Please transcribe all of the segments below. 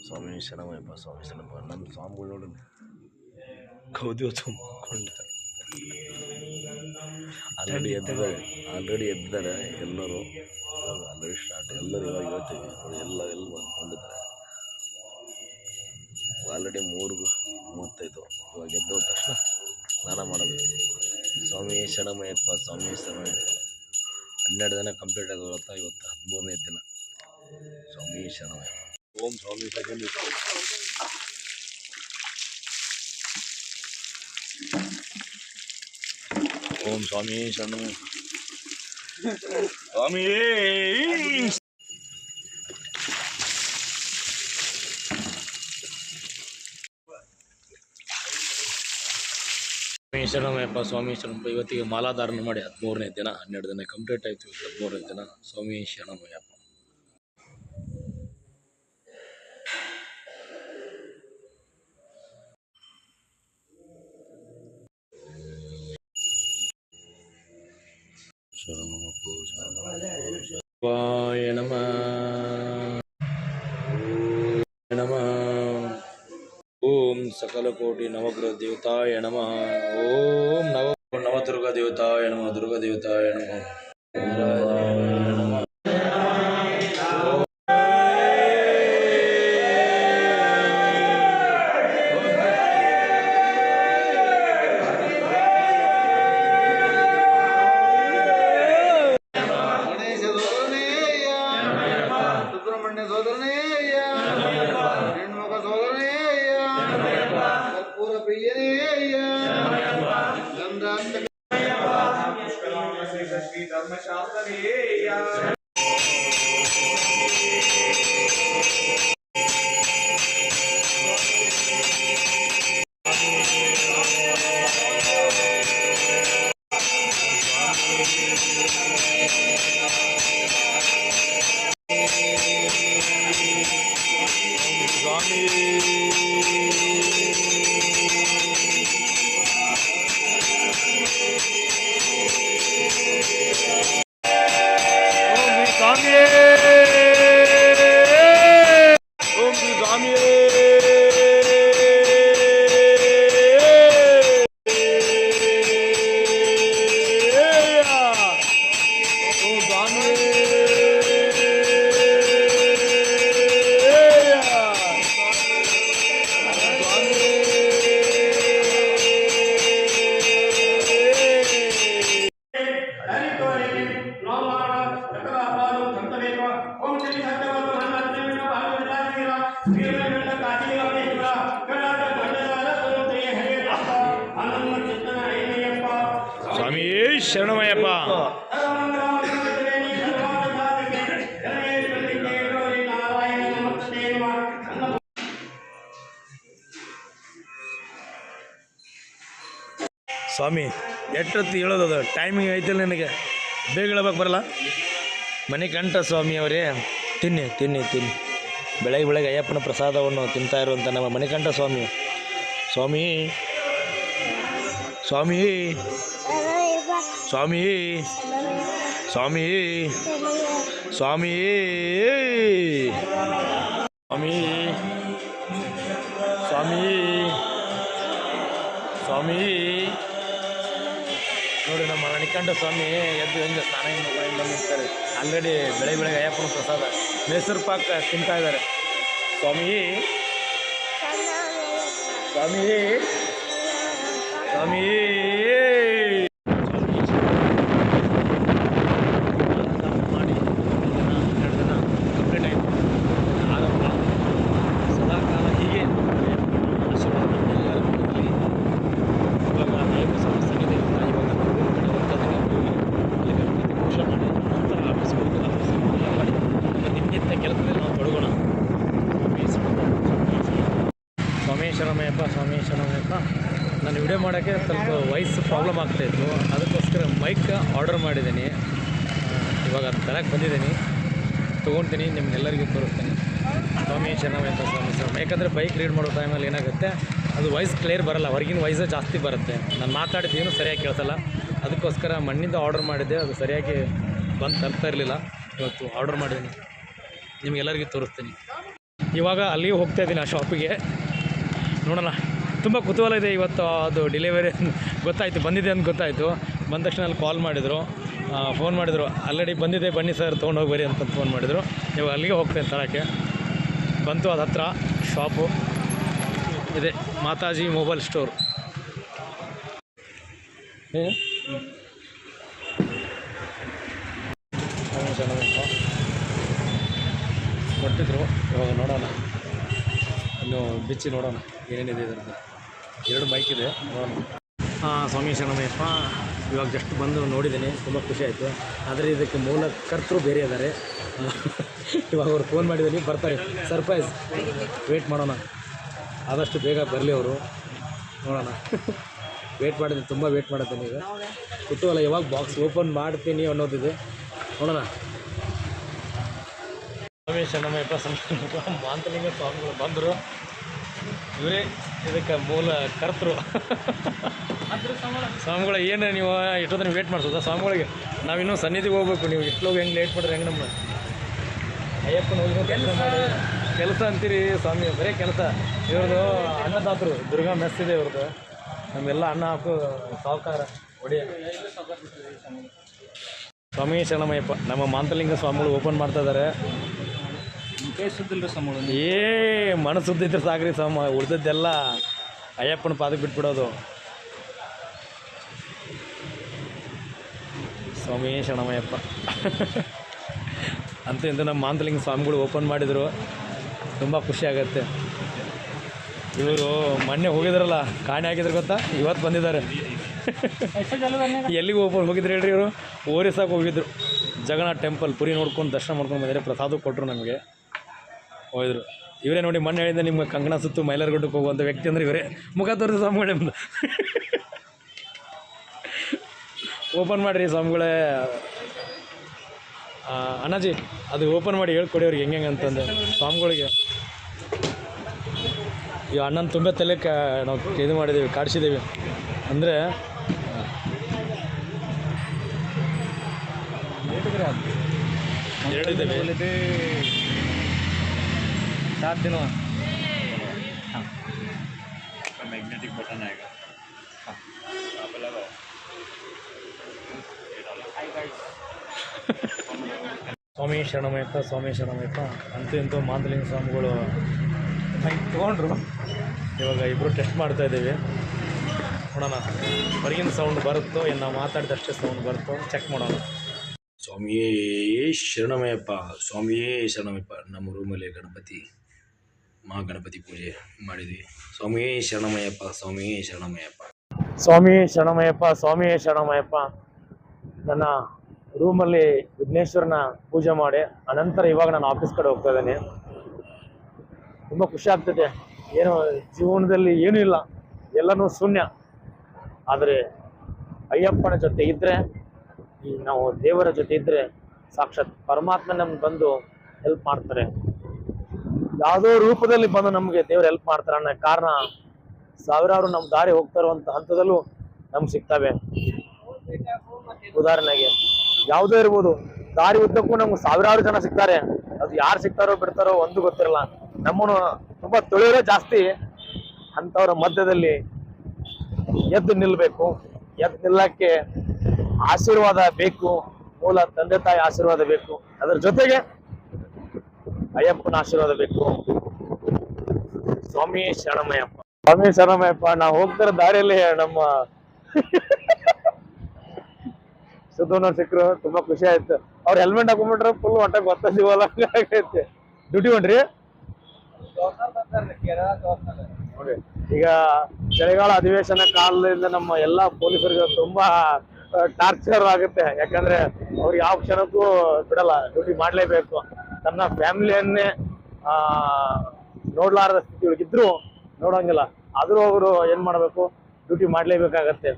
ಸ್ವಾಮಿ ಶರಣಮಯ್ಯಪ್ಪ ಸ್ವಾಮಿ ಶರಣಪ್ಪ. ನಮ್ಮ ಸ್ವಾಮಿಗಳು ನೋಡಿ ಕೌದಿ ತುಂಬಿಕೊಂಡ ಆಲ್ರೆಡಿ ಎದ್ದಿದ್ದಾರೆ ಎಲ್ಲರೂ. ಆಲ್ರೆಡಿ ಸ್ಟಾರ್ಟ್ ಎಲ್ಲರೂ ಇವಾಗ ಹೇಳ್ತೀವಿ ನೋಡಿ ಎಲ್ಲ ಬಂದಿದ್ದಾರೆ. ಆಲ್ರೆಡಿ 3:35 ಇವಾಗ ಎದ್ದೋದ ತಕ್ಷಣ ಸ್ನಾನ ಮಾಡಬೇಕು. ಸ್ವಾಮಿ ಶರಣಮಯ್ಯಪ್ಪ ಸ್ವಾಮಿ ಶರಣಮಯ್ಯಪ್ಪ. 12 ದಿನ ಕಂಪ್ಲೀಟ್ ಆಗೋತ್ತ, ಇವತ್ತು 13ನೇ ದಿನ. ಸ್ವಾಮಿ ಶರಣಮಯ್ಯಪ್ಪ. ಓಂ ಸ್ವಾಮಿ ಶರಣಮಯ್ಯಪ್ಪ. ಓಂ ಸ್ವಾಮಿ ಶರಣಮಯ್ಯಪ್ಪ. ಸ್ವಾಮಿ ಶರಣಮಯ್ಯಪ್ಪ ಸ್ವಾಮಿ ಶರಣಪ್ಪ. ಇವತ್ತಿಗೆ ಮಾಲಾಧಾರಣೆ ಮಾಡಿ 13ನೇ ದಿನ. 12 ದಿನ ಕಂಪ್ಲೀಟ್ ಆಯಿತು. 13ನೇ ದಿನ. ಸ್ವಾಮಿ ಶರಣಮಯ್ಯಪ್ಪ. ಶಿವಾಯ ನಮಃ ನಮಃ. ಓಂ ಸಕಲಕೋಟಿ ನವಗ್ರಹ ದೇವತಾಯ ನಮಃ. ಓಂ ನವದುರ್ಗ ದೇವತಾಯ ನಮಃ. ದುರ್ಗಾ ದೇವತಾಯ ನಮಃ. ಸುಬ್ರಹ್ಮಣ್ಯ ಸೋದರನೇಯ, ಹೆಣ್ಮಗ ಸೋದರನೇಯ, ಕರ್ಪೂರ ಪ್ರಿಯನೇಯ, ಗಂಧಾಂತ ಧರ್ಮಶಾಸ್ತ್ರೇಯ. ಸ್ವಾಮಿ ಶರಣಮಯ್ಯಪ್ಪ. ಸ್ವಾಮಿ ಎಷ್ಟೊತ್ತು ಹೇಳೋದು? ಟೈಮಿಂಗ್ ಐತಿಲ್ಲ ನಿನಗೆ, ಬೇಗ ಹೇಳ್ಬೇಕು ಬರಲ್ಲ. ಮಣಿಕಂಠ ಸ್ವಾಮಿ ಅವರೇ, ತಿನ್ನಿ ತಿನ್ನಿ ತಿನ್ನಿ. ಬೆಳಗ್ಗೆ ಅಯ್ಯಪ್ಪನ ಪ್ರಸಾದವನ್ನು ತಿಂತಾ ಇರುವಂಥ ನಮ್ಮ ಮಣಿಕಂಠ ಸ್ವಾಮಿ. ಸ್ವಾಮಿ ಸ್ವಾಮಿ ಸ್ವಾಮಿ ಸ್ವಾಮಿ ಸ್ವಾಮಿ ಸ್ವಾಮಿ ಸ್ವಾಮಿ ಸ್ವಾಮಿ. ನೋಡಿ ನಮ್ಮ ಮಣಿಕಂಠ ಸ್ವಾಮಿ ಎದ್ದು ಹೆಂಗೆ ಸ್ನಾನ ನಿಂತಾರೆ. ಆಲ್ರೆಡಿ ಬೆಳಗ್ಗೆ ಅಯ್ಯಪ್ಪನ ಪ್ರಸಾದ ಮೈಸೂರು ಪಾಕ್ ತಿಂತಾ ಇದ್ದಾರೆ. ಸ್ವಾಮಿ ಸ್ವಾಮಿ ಸ್ವಾಮಿ. ಮಾಡಿ 12 ದಿನ ಕಂಪ್ಲೀಟ್ ಆಯಿತು. ಆರಂಭ ಸದಾಕಾಲ ಹೀಗೆ ಆಶೀರ್ವಾದ ಎಲ್ಲರಿಗೂ ಇರಲಿ. ಇವಾಗ ಅನೇಕ ಸಮಸ್ಯೆಗಳಿದೆ. ಇವಾಗ ಪೂಜೆ ಮಾಡಿ ನಂತರ ಆಫೀಸ್ಗೆ ಹೋಗಿ ಎಲ್ಲ ಮಾಡಿ ದಿನನಿತ್ಯ ಕೆಲಸದಲ್ಲಿ ನಾವು ತೊಡಗೋಣ. ಸ್ವಾಮಿ ಶರಣಮಯ್ಯಪ್ಪ ಸ್ವಾಮಿ ಶರಣಮಯ್ಯಪ್ಪ. ನಾನು ವಿಡಿಯೋ ಮಾಡೋಕ್ಕೆ ಸ್ವಲ್ಪ ವಾಯ್ಸ್ ಪ್ರಾಬ್ಲಮ್ ಆಗ್ತಾಯಿತ್ತು, ಅದಕ್ಕೋಸ್ಕರ ಮೈಕ್ ಆರ್ಡರ್ ಮಾಡಿದ್ದೀನಿ. ಇವಾಗ ಅದು ತರಕ್ಕೆ ಬಂದಿದ್ದೀನಿ, ತೊಗೊಳ್ತೀನಿ, ನಿಮ್ಗೆಲ್ಲರಿಗೂ ತೋರಿಸ್ತೀನಿ. ಸ್ವಾಮಿ ಶರಣಮಯ್ಯಪ್ಪ ಸ್ವಾಮಿ ಶರಣ. ಯಾಕಂದರೆ ಬೈಕ್ ರೈಡ್ ಮಾಡೋ ಟೈಮಲ್ಲಿ ಏನಾಗುತ್ತೆ, ಅದು ವಾಯ್ಸ್ ಕ್ಲಿಯರ್ ಬರೋಲ್ಲ, ಹೊರಗಿನ ವಾಯ್ಸೇ ಜಾಸ್ತಿ ಬರುತ್ತೆ. ನಾನು ಮಾತಾಡಿದ್ದೇನು ಸರಿಯಾಗಿ ಕೇಳಿಸಲ್ಲ, ಅದಕ್ಕೋಸ್ಕರ ಮಣ್ಣಿಂದ ಆರ್ಡರ್ ಮಾಡಿದ್ದೆ, ಅದು ಸರಿಯಾಗಿ ಬಂದು ತರ್ತಾ ಇರಲಿಲ್ಲ. ಇವತ್ತು ಆರ್ಡರ್ ಮಾಡಿದ್ದೀನಿ, ನಿಮಗೆಲ್ಲರಿಗೂ ತೋರಿಸ್ತೀನಿ. ಇವಾಗ ಅಲ್ಲಿಗೆ ಹೋಗ್ತಾ ಇದ್ದೀನಿ ಆ ಶಾಪಿಗೆ. ನೋಡೋಣ, ತುಂಬ ಕುತೂಹಲ ಇದೆ. ಇವತ್ತು ಅದು ಡೆಲಿವರಿ ಗೊತ್ತಾಯಿತು, ಬಂದಿದೆ ಅಂತ ಗೊತ್ತಾಯಿತು. ಬಂದ ತಕ್ಷಣ ಅಲ್ಲಿ ಕಾಲ್ ಮಾಡಿದರು, ಫೋನ್ ಮಾಡಿದರು, ಆಲ್ರೆಡಿ ಬಂದಿದೆ ಬನ್ನಿ ಸರ್ ತೊಗೊಂಡೋಗಿ ಬರ್ರಿ ಅಂತ ಫೋನ್ ಮಾಡಿದರು. ಇವಾಗ ಅಲ್ಲಿಗೆ ಹೋಗ್ತೇನೆ ತರೋಕ್ಕೆ. ಬಂತು ಅದು ಹತ್ರ ಶಾಪು ಇದೆ, ಮಾತಾಜಿ ಮೊಬೈಲ್ ಸ್ಟೋರ್. ಕೊಟ್ಟಿದ್ರು, ಇವಾಗ ನೋಡೋಣ, ಇನ್ನು ಬಿಚ್ಚಿ ನೋಡೋಣ ಏನೇನಿದೆ ಇದರದ್ದು. 2 ಬೈಕ್ ಇದೆ, ನೋಡೋಣ. ಸ್ವಾಮಿ ಶರಣಮಯ್ಯಪ್ಪ, ಇವಾಗ ಜಸ್ಟ್ ಬಂದು ನೋಡಿದ್ದೀನಿ, ತುಂಬ ಖುಷಿ ಆಯಿತು. ಆದರೆ ಇದಕ್ಕೆ ಮೂಲ ಕರ್ತರು ಬೇರೆ ಇದ್ದಾರೆ. ಇವಾಗ ಅವ್ರು ಫೋನ್ ಮಾಡಿದ್ದೀನಿ, ಬರ್ತಾರೆ, ಸರ್ಪ್ರೈಸ್. ವೆಯ್ಟ್ ಮಾಡೋಣ, ಆದಷ್ಟು ಬೇಗ ಬರಲಿ ಅವರು, ನೋಡೋಣ. ವೆಯ್ಟ್ ಮಾಡಿದ್ದೀನಿ, ತುಂಬ ವೆಯ್ಟ್ ಮಾಡಿದ್ದೀನಿ. ಈಗ ಕುತೂಹಲ, ಯಾವಾಗ ಬಾಕ್ಸ್ ಓಪನ್ ಮಾಡ್ತೀನಿ ಅನ್ನೋದಿದೆ, ನೋಡೋಣ. ಸ್ವಾಮಿ ಶರಣಮಯ್ಯಪ್ಪ ಮಾಂತಲಿಂಗ ಸ್ವಾಮಿಗಳು ಬಂದರು, ಇವರೇ ಇದಕ್ಕೆ ಮೂಲ ಕರ್ತರು. ಸ್ವಾಮಿಗಳ ಏನು ನೀವು ಇಷ್ಟೊತ್ತನ ವೇಟ್ ಮಾಡಿಸೋದ ಸ್ವಾಮಿಗಳಿಗೆ? ನಾವಿನ್ನೂ ಸನ್ನಿಧಿಗೆ ಹೋಗ್ಬೇಕು, ನೀವು ಇಟ್ಲೋಗಿ ಹೆಂಗೆ ಲೇಟ್ ಮಾಡಿದ್ರೆ ಹೆಂಗೆ? ನಮ್ಮ ಅಯ್ಯಪ್ಪನ ಹೋಗಿ ಕೆಲಸ ಮಾಡಿ ಕೆಲಸ ಅಂತೀರಿ ಸ್ವಾಮಿ, ಬರೀ ಕೆಲಸ. ಇವ್ರದ್ದು ಅನ್ನದಾತರು, ದುರ್ಗಾ ಮೆಸ್ ಇದೆ ಇವ್ರದ್ದು. ನಮ್ಮೆಲ್ಲ ಅನ್ನ ಹಾಕು ಸಾವುಕಾರ ಒಡೆಯ. ಸ್ವಾಮಿ ಶರಣಮಯ್ಯಪ್ಪ, ನಮ್ಮ ಮಾಂತಲಿಂಗ ಸ್ವಾಮಿಗಳು ಓಪನ್ ಮಾಡ್ತಾ ಇದ್ದಾರೆ. ಮನಸ್ಸುದ್ದಿದ್ರೆ ಸಾಕ್ರಿ ಸ್ವಾಮಿ, ಉಳಿದದ್ದೆಲ್ಲ ಅಯ್ಯಪ್ಪನ ಪಾದಕ್ಕೆ ಬಿಟ್ಬಿಡೋದು. ಸ್ವಾಮಿ ಶರಣಮಯ್ಯಪ್ಪ ಅಂತೂ ಇಂದು ನಮ್ಮ ಮಾಂತಲಿಂಗ ಸ್ವಾಮಿಗಳು ಓಪನ್ ಮಾಡಿದರು, ತುಂಬ ಖುಷಿ ಆಗುತ್ತೆ. ಇವರು ಮೊನ್ನೆ ಹೋಗಿದ್ರಲ್ಲ, ಕಾಣೆ ಹಾಕಿದ್ರು ಗೊತ್ತಾ, ಇವತ್ತು ಬಂದಿದ್ದಾರೆ. ಎಲ್ಲಿಗೆ ಹೋಗಿದ್ರು ಹೇಳ್ರಿ ಇವರು? ಓರಿಸಾಕ್ಕೆ ಹೋಗಿದ್ರು, ಜಗನ್ನಾಥ್ ಟೆಂಪಲ್ ಪುರಿ ನೋಡ್ಕೊಂಡು ದರ್ಶನ ಮಾಡ್ಕೊಂಡು ಬಂದರೆ ಪ್ರಸಾದ ಕೊಟ್ಟರು ನಮಗೆ, ಹೋಗಿದ್ರು. ಇವರೇ ನೋಡಿ, ಮೊನ್ನೆ ಹೇಳಿದ್ದೆ ನಿಮ್ಗೆ ಕಂಕಣ ಸುತ್ತು ಮೈಲಾರಗುಡ್ಡಕ್ಕೆ ಹೋಗುವಂಥ ವ್ಯಕ್ತಿ ಅಂದರೆ ಇವರೇ. ಮುಖ ತೋರಿಸಿ ಸ್ವಾಮಿಗಳೇ ಮುಂದೆ ಓಪನ್ ಮಾಡಿರಿ ಸ್ವಾಮಿಗಳೇ. ಅಣ್ಣಾಜಿ ಅದು ಓಪನ್ ಮಾಡಿ ಹೇಳ್ಕೊಡಿ ಅವ್ರಿಗೆ ಹೆಂಗೆ ಅಂತಂದು ಸ್ವಾಮಿಗಳಿಗೆ. ಈ ಅಣ್ಣನ ತುಂಬ ತಲೆ ನಾವು ಇದು ಮಾಡಿದ್ದೀವಿ, ಕಾಡಿಸಿದ್ದೀವಿ. ಅಂದರೆ ಹೇಳಿದ್ದೇವೆ 7 दिन मैग्नेटिक बटन आएगा, यहाँ पे लगाओ. ಸ್ವಾಮಿ ಶರಣಮಯ್ಯಪ್ಪ, ಸ್ವಾಮಿ ಶರಣಮಯ್ಯಪ್ಪ. ಅಂತೂ ಇಂತೂ ಮಾಂತಲಿಂಗ ಸ್ವಾಮಿಗಳು ಬೈಕ್ ತೊಗೊಂಡ್ರು. ಇವಾಗ ಇಬ್ಬರು ಟೆಸ್ಟ್ ಮಾಡ್ತಾ ಇದ್ದೀವಿ, ನೋಡೋಣ ಹೊರಗಿನ ಸೌಂಡ್ ಬರುತ್ತೋ, ಏನು ನಾವು ಮಾತಾಡಿದಷ್ಟೇ ಸೌಂಡ್ ಬರುತ್ತೋ ಚೆಕ್ ಮಾಡೋಣ. ಸ್ವಾಮಿಯೇ ಶರಣಮಯ್ಯಪ್ಪ, ಸ್ವಾಮಿಯೇ ಶರಣಮಯ್ಯಪ್ಪ. ನಮ್ಮ ರೂಮಲ್ಲಿ ಗಣಪತಿ ಗಣಪತಿ ಪೂಜೆ ಮಾಡಿದ್ವಿ. ಸ್ವಾಮಿಯೇ ಶರಣಮಯ್ಯಪ್ಪ, ಸ್ವಾಮಿಯೇ ಶರಣಮಯ್ಯಪ್ಪ. ಸ್ವಾಮಿ ಶರಣಮಯ್ಯಪ್ಪ, ಸ್ವಾಮಿಯೇ ಶರಣಮಯ್ಯಪ್ಪ. ನನ್ನ ರೂಮಲ್ಲಿ ವಿಘ್ನೇಶ್ವರನ ಪೂಜೆ ಮಾಡಿ ಅನಂತರ ಇವಾಗ ನಾನು ಆಫೀಸ್ ಕಡೆ ಹೋಗ್ತಾ ಇದ್ದೇನೆ. ತುಂಬ ಖುಷಿ ಆಗ್ತದೆ. ಏನು ಜೀವನದಲ್ಲಿ ಏನೂ ಇಲ್ಲ, ಎಲ್ಲನೂ ಶೂನ್ಯ. ಆದರೆ ಅಯ್ಯಪ್ಪನ ಜೊತೆ ಇದ್ದರೆ, ನಾವು ದೇವರ ಜೊತೆ ಇದ್ದರೆ ಸಾಕ್ಷಾತ್ ಪರಮಾತ್ಮ ನಮ್ಗೆ ಬಂದು ಹೆಲ್ಪ್ ಮಾಡ್ತಾರೆ. ಯಾವುದೋ ರೂಪದಲ್ಲಿ ಬಂದು ನಮಗೆ ದೇವರು ಹೆಲ್ಪ್ ಮಾಡ್ತಾರೆ ಅನ್ನೋ ಕಾರಣ ಸಾವಿರಾರು ನಮ್ಮ ದಾರಿ ಹೋಗ್ತಾ ಇರುವಂಥ ಹಂತದಲ್ಲೂ ನಮ್ಗೆ ಸಿಗ್ತವೆ. ಉದಾಹರಣೆಗೆ ಯಾವುದೇ ಇರ್ಬೋದು, ದಾರಿ ಉದ್ದಕ್ಕೂ ನಮ್ಗೆ ಸಾವಿರಾರು ಜನ ಸಿಗ್ತಾರೆ. ಅದು ಯಾರು ಸಿಗ್ತಾರೋ ಬಿಡ್ತಾರೋ ಒಂದು ಗೊತ್ತಿರಲ್ಲ. ನಮ್ಮನ್ನು ತುಂಬ ತುಳಿಯೋರೇ ಜಾಸ್ತಿ. ಅಂಥವ್ರ ಮಧ್ಯದಲ್ಲಿ ಎದ್ದು ನಿಲ್ಲಬೇಕು. ಎದ್ದು ನಿಲ್ಲಕ್ಕೆ ಆಶೀರ್ವಾದ ಬೇಕು, ಮೂಲ ತಂದೆ ತಾಯಿ ಆಶೀರ್ವಾದ ಬೇಕು, ಅದರ ಜೊತೆಗೆ ಅಯ್ಯಪ್ಪನ ಆಶೀರ್ವಾದ ಬೇಕು. ಸ್ವಾಮಿ ಶರಣಮಯ್ಯಪ್ಪ, ಸ್ವಾಮಿ ಶರಣಮಯ್ಯಪ್ಪ. ನಾವು ಹೋಗ್ತಾರ ದಾರಿಯಲ್ಲಿ ನಮ್ಮ ಸುತ್ತೂನವ್ರು ಸಿಕ್ಕರು, ತುಂಬಾ ಖುಷಿ ಆಯ್ತು. ಅವ್ರು ಹೆಲ್ಮೆಟ್ ಹಾಕೊಂಡ್ಬಿಟ್ರೆ ಫುಲ್ ಒಟ್ಟ ಗೊತ್ತಿವಲ್ಲ ಆಗೈತೆ. ಡ್ಯೂಟಿ ಹೊಂಟ್ರಿ ನೋಡಿ. ಈಗ ಚಳಿಗಾಲ ಅಧಿವೇಶನ ಕಾಲದಿಂದ ನಮ್ಮ ಎಲ್ಲಾ ಪೊಲೀಸರಿಗೆ ತುಂಬಾ ಟಾರ್ಚರ್ ಆಗುತ್ತೆ. ಯಾಕಂದ್ರೆ ಅವ್ರು ಯಾವ ಕ್ಷಣಕ್ಕೂ ಬಿಡಲ್ಲ, ಡ್ಯೂಟಿ ಮಾಡ್ಲೇಬೇಕು. ತನ್ನ ಫ್ಯಾಮಿಲಿಯನ್ನೇ ನೋಡ್ಲಾರದ ಸ್ಥಿತಿ ಒಳಗಿದ್ರು ನೋಡಂಗಿಲ್ಲ, ಆದ್ರೂ ಅವರು ಏನ್ ಮಾಡ್ಬೇಕು, ಡ್ಯೂಟಿ ಮಾಡ್ಲೇಬೇಕಾಗತ್ತೆ.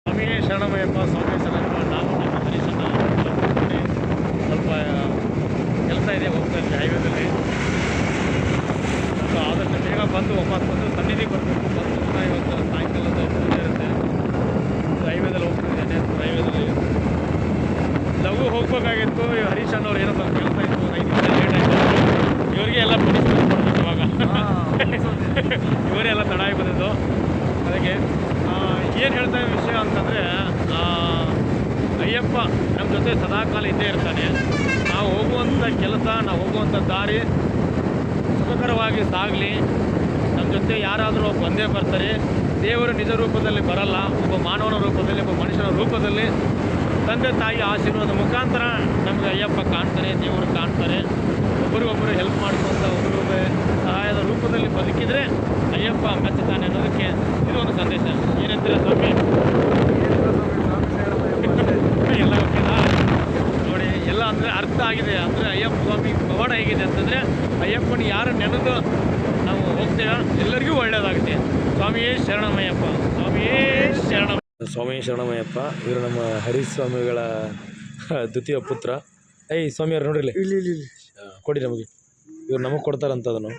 ಸ್ವಾಮಿ ಶರಣಮಯ್ಯಪ್ಪ, ಸ್ವಾಮಿ ಶರಣಮಯ್ಯಪ್ಪ. ನಾವು ನಮ್ಮ ಮನುಷ್ಯನ ಸ್ವಲ್ಪ ಕೆಲಸ ಇದೆ, ಹೋಗ್ತಾ ಇದ್ವಿ ಹೈವೇದಲ್ಲಿ. ಆದಷ್ಟು ಬೇಗ ಬಂದು ವಾಪಸ್ ಬಂದು ಸನ್ನಿಧಿಗೆ ಬರಬೇಕು. ಬಂದು ಇವತ್ತು ಸಾಯಂಕಾಲದ ಪೂಜೆ ಇರುತ್ತೆ. ಹೈವೇದಲ್ಲಿ ಹೋಗ್ತಿದ್ದೇನೆ, ಹೈವೇದಲ್ಲಿ ಲಘು ಹೋಗ್ಬೇಕಾಗಿತ್ತು. ಹರೀಶ್ ಅನ್ನೋರು ಏನೋ ಸ್ವಲ್ಪ ಕೆಲಸ ಇತ್ತು, 5 ನಿಮಿಷ ಲೇಟ್ ಆಯಿತು. ಇವರಿಗೆ ಎಲ್ಲ ಪೊಲೀಸ್ ಕೊಡಬೇಕು. ಇದ್ದೇ ಇರ್ತಾನೆ. ನಾವು ಹೋಗುವಂಥ ಕೆಲಸ, ನಾವು ಹೋಗುವಂಥ ದಾರಿ ಸುಖಕರವಾಗಿ ಸಾಗಲಿ. ನಮ್ಮ ಜೊತೆ ಯಾರಾದರೂ ಬಂದೇ ಬರ್ತಾರೆ. ದೇವರು ನಿಜ ರೂಪದಲ್ಲಿ ಬರಲ್ಲ, ಒಬ್ಬ ಮಾನವನ ರೂಪದಲ್ಲಿ, ಒಬ್ಬ ಮನುಷ್ಯನ ರೂಪದಲ್ಲಿ ತಂದೆ ತಾಯಿ ಆಶೀರ್ವಾದ ಮುಖಾಂತರ ನಮಗೆ ಅಯ್ಯಪ್ಪ ಕಾಣ್ತಾನೆ, ದೇವರು ಕಾಣ್ತಾರೆ. ಒಬ್ಬರಿಗೊಬ್ಬರು ಹೆಲ್ಪ್ ಮಾಡ್ಕೊಂತ ಒಬ್ಬರೊಬ್ಬ ಸಹಾಯದ ರೂಪದಲ್ಲಿ ಬದುಕಿದರೆ ಅಯ್ಯಪ್ಪ ಮೆಚ್ಚುತ್ತಾನೆ ಅನ್ನೋದಕ್ಕೆ ಇದು ಒಂದು ಸಂದೇಶ. ಏನಂತೀರ ಸ್ವಾಮಿ? ಎಲ್ಲ ಓಕೆನಾ? ನೋಡಿ, ಎಲ್ಲ ಅಂದರೆ ಅರ್ಥ ಆಗಿದೆ. ಅಂದರೆ ಅಯ್ಯಪ್ಪ ಸ್ವಾಮಿ ಪವಾಡ ಹೇಗಿದೆ ಅಂತಂದರೆ, ಅಯ್ಯಪ್ಪನ ಯಾರು ನೆನೆದು ನಾವು ಹೋಗ್ತೇವೆ ಎಲ್ಲರಿಗೂ ಒಳ್ಳೆಯದಾಗುತ್ತೆ. ಸ್ವಾಮಿಯೇ ಶರಣಮಯ್ಯಪ್ಪ, ಸ್ವಾಮಿಯೇ ಶರಣ. ಸ್ವಾಮಿ ಶರಣಮಯ್ಯಪ್ಪ ಇವರು ನಮ್ಮ ಹರೀಶ್ ಸ್ವಾಮಿಗಳ ದ್ವಿತೀಯ ಪುತ್ರ. ಸ್ವಾಮಿಯವ್ರು ನೋಡ್ರಿ ಇಲ್ಲಿ ಕೊಡಿ ನಮಗೆ. ಇವ್ರು ನಮಗೆ ಕೊಡ್ತಾರಂತ ಅದನ್ನು.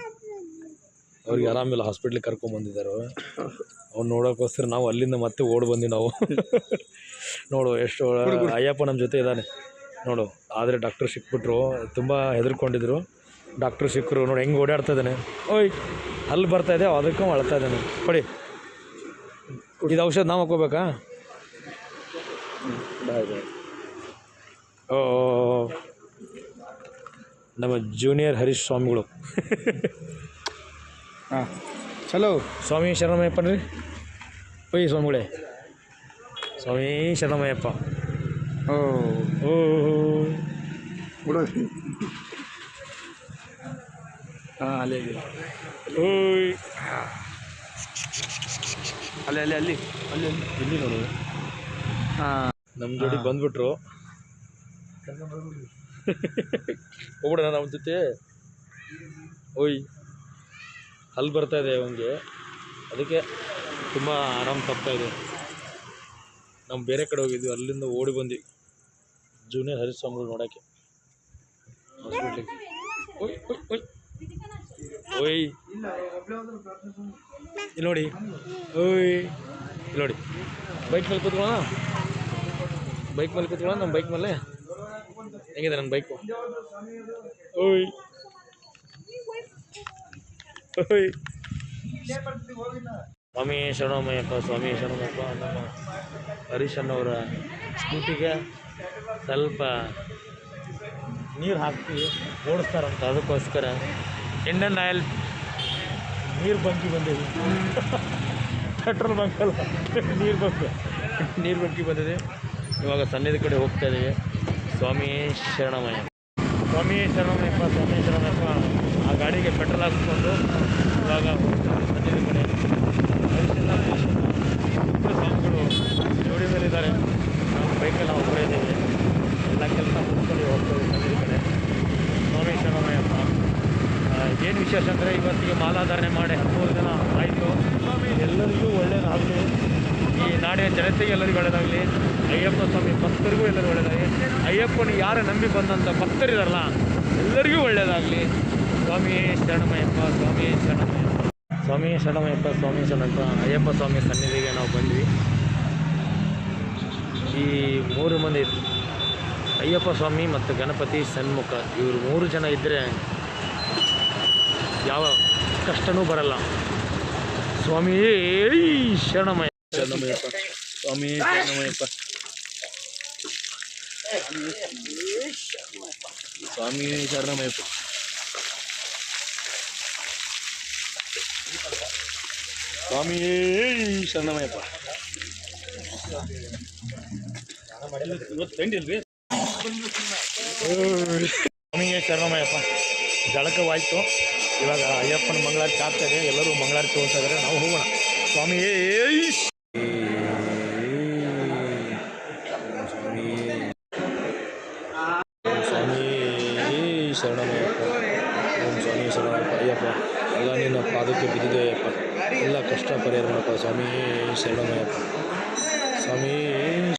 ಅವ್ರಿಗೆ ಆರಾಮಿಲ್ಲ, ಹಾಸ್ಪಿಟ್ಲಿಗೆ ಕರ್ಕೊಂಬಂದಿದ್ದಾರೆ. ಅವ್ನು ನೋಡೋಕ್ಕೋಸ್ಕರ ನಾವು ಅಲ್ಲಿಂದ ಮತ್ತೆ ಓಡಿ ಬಂದ್ವಿ ನಾವು. ನೋಡು ಎಷ್ಟು ಅಯ್ಯಪ್ಪ ನಮ್ಮ ಜೊತೆ ಇದ್ದಾನೆ ನೋಡು. ಆದರೆ ಡಾಕ್ಟ್ರು ಸಿಕ್ಬಿಟ್ರು, ತುಂಬ ಹೆದರ್ಕೊಂಡಿದ್ರು. ಡಾಕ್ಟ್ರು ಸಿಕ್ಕರು. ನೋಡಿ ಹೆಂಗೆ ಓಡಾಡ್ತಾ ಇದ್ದಾನೆ. ಓಯ್ ಅಲ್ಲಿ ಬರ್ತಾಯಿದೆ, ಅದಕ್ಕೂ ಅಳ್ತಾ ಇದ್ದಾನೆ. ಕೊಡಿ, ಇದು ಔಷಧ ನಾವು ಹಾಕೋಬೇಕಾ? ಓ, ನಮ್ಮ ಜೂನಿಯರ್ ಹರೀಶ್ ಸ್ವಾಮಿಗಳು. ಹಾಂ, ಚಲೋ. ಸ್ವಾಮಿ ಶರಣಮಯ್ಯಪ್ಪನ್ರಿ. ಒಯ್ ಸ್ವಾಮಿಗಳೇ, ಸ್ವಾಮಿ ಶರಣಮಯ್ಯಪ್ಪ. ಓ ಓ ಹಾಂ, ಅಲ್ಲಿ ಓಯ್ ಅಲ್ಲಿ ಅಲ್ಲಿ ಅಲ್ಲಿ ಅಲ್ಲಿ ಇಲ್ಲಿ ನೋಡು. ಹಾಂ, ನಮ್ಮ ಜೋಡಿ ಬಂದ್ಬಿಟ್ರು. ಹೋಗ್ಬಿಡೋಣ ನಮ್ಮ ಜೊತೆ. ಓಯ್ ಅಲ್ಲಿ ಬರ್ತಾ ಇದೆ ಅವನಿಗೆ, ಅದಕ್ಕೆ ತುಂಬ ಆರಾಮ್ ತಪ್ತಾ ಇದೆ. ನಾವು ಬೇರೆ ಕಡೆ ಹೋಗಿದ್ವಿ, ಅಲ್ಲಿಂದ ಓಡಿ ಬಂದ್ವಿ ಜೂನಿಯರ್ ಹರೀಶ್ ಸ್ವಾಮಿಗಳು ನೋಡೋಕ್ಕೆ ಹಾಸ್ಪಿಟ್ಲಿಗೆ. ಓಯ್ ಓಯ್ ಓಯ್ ಓಯ್ ಇಲ್ಲಿ ನೋಡಿ. ಓಯ್ ಇಲ್ಲಿ ನೋಡಿ, ಬೈಕ್ ಮೇಲೆ ಕೂತ್ಕೊಳ್ಳೋಣ, ಬೈಕ್ ಮೇಲೆ ಕೂತ್ಕೊಳ್ಳೋಣ. ನಮ್ಮ ಬೈಕ್ ಮೇಲೆ ಹೆಂಗಿದೆ ನನ್ನ ಬೈಕು? ಓಯ್ ಓಯ್ ಸ್ವಾಮಿ ಶರಣಮಯ್ಯಪ್ಪ, ಸ್ವಾಮಿ ಶರಣಮಯ್ಯಪ್ಪ. ನಮ್ಮ ಹರೀಶ್ ಅನ್ನೋರ ಸ್ಕೂಟಿಗೆ ಸ್ವಲ್ಪ ನೀರು ಹಾಕಿ ಓಡಿಸ್ತಾರಂತ, ಅದಕ್ಕೋಸ್ಕರ ಇಂಡಿಯನ್ ಆಯಿಲ್ ನೀರು ಬಂಕಿ ಬಂದಿದೆ. ಪೆಟ್ರೋಲ್ ಬಂಕ್ ಅಲ್ಲ, ನೀರು ಬಂಕಿ ಬಂದಿದೆ. ಇವಾಗ ಸನ್ನಿಧಿ ಕಡೆ ಹೋಗ್ತಾ ಇದ್ದೀವಿ. ಸ್ವಾಮಿ ಶರಣಮಯ್ಯ, ಸ್ವಾಮಿ ಶರಣಮಯ್ಯಪ್ಪ, ಸ್ವಾಮಿ ಶರಣಮಯ್ಯಪ್ಪ. ಆ ಗಾಡಿಗೆ ಪೆಟ್ರೋಲ್ ಹಾಕ್ಸ್ಕೊಂಡು ಇವಾಗ ಸನ್ನಿಧಿ ಕಡೆ. ಸ್ವಾಮಿಗಳು ಜೋಡಿ ಮೇಲಿದ್ದಾರೆ, ನಾವು ಬೈಕಲ್ಲಿ ನಾವು ಒಬ್ಬರೇ ಇದ್ದೀವಿ. ಎಲ್ಲ ಕೆಲಸ ಮುಗಿಸ್ಕೊಂಡು ಹೋಗ್ತೇವೆ ಸನ್ನಿಧಿ ಕಡೆ. ಸ್ವಾಮಿ ಶರಣಮಯ್ಯಪ್ಪ. ಏನು ವಿಶೇಷ ಅಂದರೆ, ಇವತ್ತಿಗೆ ಮಾಲಾಧಾರಣೆ ಮಾಡಿ 13 ದಿನ ಆಯಿತು. ಎಲ್ಲರಿಗೂ ಒಳ್ಳೆಯದಾಗಲಿ, ಈ ನಾಡಿನ ಜನತೆಗೆ ಎಲ್ಲರಿಗೂ ಒಳ್ಳೆಯದಾಗಲಿ, ಅಯ್ಯಪ್ಪ ಸ್ವಾಮಿ ಭಕ್ತರಿಗೂ ಎಲ್ಲರಿಗೂ ಒಳ್ಳೆಯದಾಗಲಿ, ಅಯ್ಯಪ್ಪನ ಯಾರು ನಂಬಿ ಬಂದಂಥ ಭಕ್ತರಿದಾರಲ್ಲ ಎಲ್ಲರಿಗೂ ಒಳ್ಳೆಯದಾಗಲಿ. ಸ್ವಾಮಿ ಶರಣಮಯ್ಯಪ್ಪ, ಸ್ವಾಮಿ ಶರಣಮಯ್ಯಪ್ಪ, ಸ್ವಾಮಿ ಶರಣಮಯ್ಯಪ್ಪ, ಸ್ವಾಮಿ ಶರಣಪ್ಪ. ಅಯ್ಯಪ್ಪ ಸ್ವಾಮಿ ಸನ್ನಿಧಿಗೆ ನಾವು ಬಂದ್ವಿ. ಈ 3 ಮಂದಿ, ಅಯ್ಯಪ್ಪ ಸ್ವಾಮಿ ಮತ್ತು ಗಣಪತಿ ಸನ್ಮುಖ, ಇವರು 3 ಜನ ಇದ್ದರೆ ಯಾವ ಕಷ್ಟನೂ ಬರಲ್ಲ. ಸ್ವಾಮಿ ಶರಣಮಯ್ಯ, ಶರಣಮಯ್ಯಪ್ಪ, ಸ್ವಾಮಿ ಶರಣಮಯ್ಯಪ್ಪ, ಸ್ವಾಮಿ ಶರಣಮಯ್ಯಪ್ಪ, ಸ್ವಾಮಿ ಶರಣಮಯ್ಯಪ್ಪ. ಸ್ವಾಮಿಯೇ ಶರಣಮಯ್ಯಪ್ಪ. ಜಳಕವಾಯಿತು, ಇವಾಗ ಅಯ್ಯಪ್ಪನ ಮಂಗಳಾರತಿ ಆಗ್ತಾಯಿದೆ. ಎಲ್ಲರೂ ಮಂಗಳಾರತಿ ತೋರಿಸ್ತಾ ಇದ್ದಾರೆ, ನಾವು ಹೋಗೋಣ. ಸ್ವಾಮಿಯೇ ಸ್ವಾಮಿ ಶರಣಮಯ್ಯಪ್ಪ, ಓಂ ಸ್ವಾಮಿ ಶರಣಮಯ್ಯಪ್ಪ. ಅಯ್ಯಪ್ಪ, ಎಲ್ಲ ನಿನ್ನ ಪಾದಕ್ಕೆ ಬಿದ್ದಿದೆ ಅಯ್ಯಪ್ಪ, ಎಲ್ಲ ಕಷ್ಟ ಪರಿಹಾರ ಮಾಡಪ್ಪ. ಸ್ವಾಮಿ ಶರಣಮಯ್ಯಪ್ಪ, ಸ್ವಾಮಿ